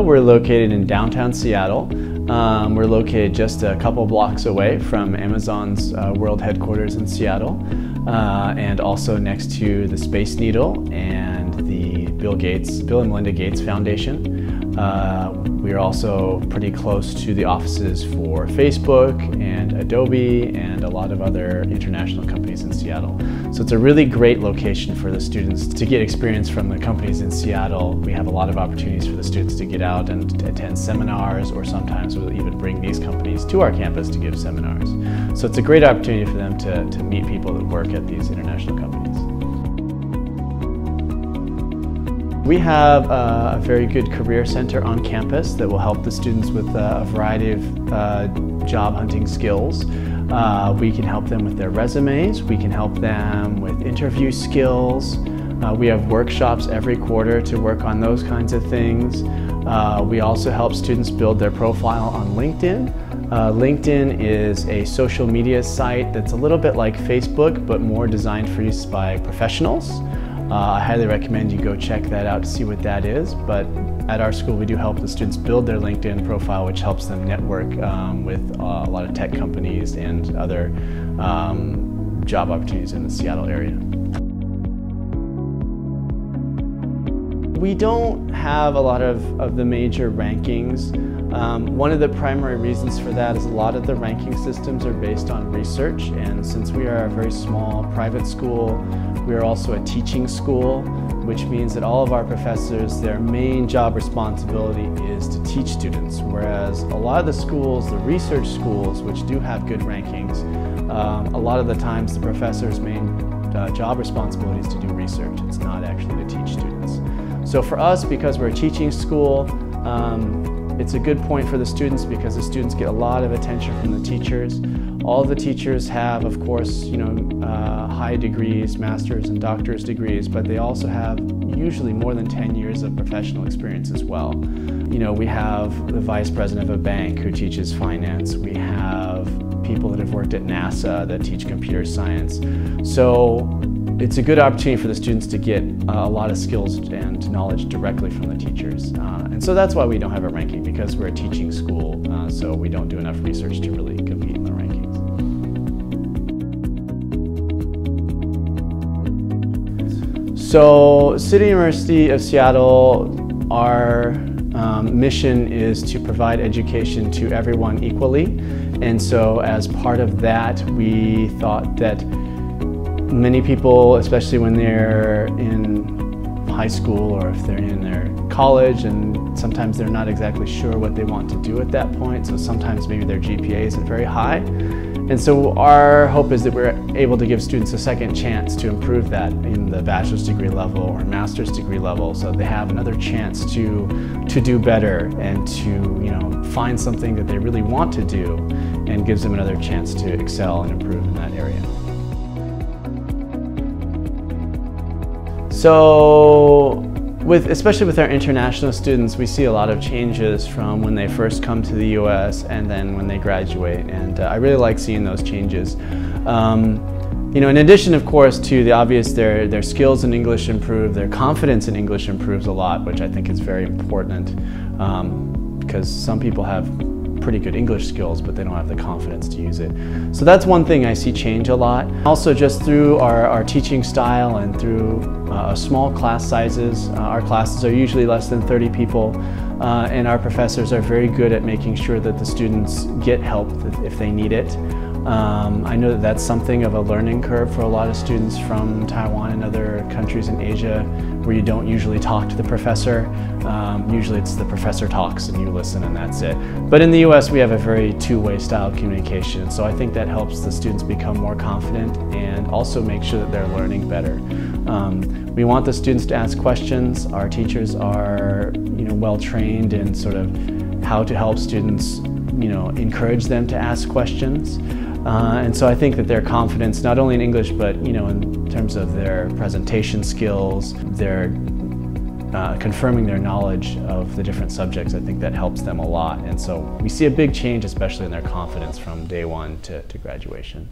we're located in downtown Seattle. We're located just a couple blocks away from Amazon's world headquarters in Seattle, and also next to the Space Needle and the Bill and Melinda Gates Foundation. We're also pretty close to the offices for Facebook and Adobe and a lot of other international companies in Seattle. So it's a really great location for the students to get experience from the companies in Seattle. We have a lot of opportunities for the students to get out and attend seminars, or sometimes we'll even bring these companies to our campus to give seminars. So it's a great opportunity for them to meet people that work at these international companies. We have a very good career center on campus that will help the students with a variety of job hunting skills. We can help them with their resumes, we can help them with interview skills. We have workshops every quarter to work on those kinds of things. We also help students build their profile on LinkedIn. LinkedIn is a social media site that's a little bit like Facebook, but more designed for use by professionals. I highly recommend you go check that out to see what that is. But at our school, we do help the students build their LinkedIn profile, which helps them network with a lot of tech companies and other job opportunities in the Seattle area. We don't have a lot of the major rankings. One of the primary reasons for that is a lot of the ranking systems are based on research, and since we are a very small private school, we are also a teaching school, which means that all of our professors, their main job responsibility is to teach students, whereas a lot of the schools, the research schools, which do have good rankings, a lot of the times the professor's main job responsibility is to do research. It's not actually to teach students. So for us, because we're a teaching school, it's a good point for the students because the students get a lot of attention from the teachers. All the teachers have, of course, high degrees, master's and doctor's degrees, but they also have usually more than 10 years of professional experience as well. We have the vice president of a bank who teaches finance. We have people that have worked at NASA that teach computer science. So it's a good opportunity for the students to get a lot of skills and knowledge directly from the teachers. And so that's why we don't have a ranking, because we're a teaching school, so we don't do enough research to really compete in the rankings. So City University of Seattle, our mission is to provide education to everyone equally. And so as part of that, we thought that many people, especially when they're in high school or if they're in their college, and sometimes they're not exactly sure what they want to do at that point, so sometimes maybe their GPA isn't very high. And so our hope is that we're able to give students a second chance to improve that in the bachelor's degree level or master's degree level, so they have another chance to do better and to find something that they really want to do, and gives them another chance to excel and improve in that area. So, especially with our international students, we see a lot of changes from when they first come to the U.S. and then when they graduate, and I really like seeing those changes. In addition, of course, to the obvious, their skills in English improve, their confidence in English improves a lot, which I think is very important, because some people have pretty good English skills, but they don't have the confidence to use it. So that's one thing I see change a lot. Also, just through our teaching style and through small class sizes, our classes are usually less than 30 people, and our professors are very good at making sure that the students get help if they need it. I know that that's something of a learning curve for a lot of students from Taiwan and other countries in Asia, where you don't usually talk to the professor. Usually it's the professor talks and you listen and that's it. But in the US, we have a very two-way style of communication, so I think that helps the students become more confident and also make sure that they're learning better. We want the students to ask questions. Our teachers are well trained in sort of how to help students encourage them to ask questions. And so I think that their confidence, not only in English, but in terms of their presentation skills, their confirming their knowledge of the different subjects, I think that helps them a lot. And so we see a big change, especially in their confidence from day one to graduation.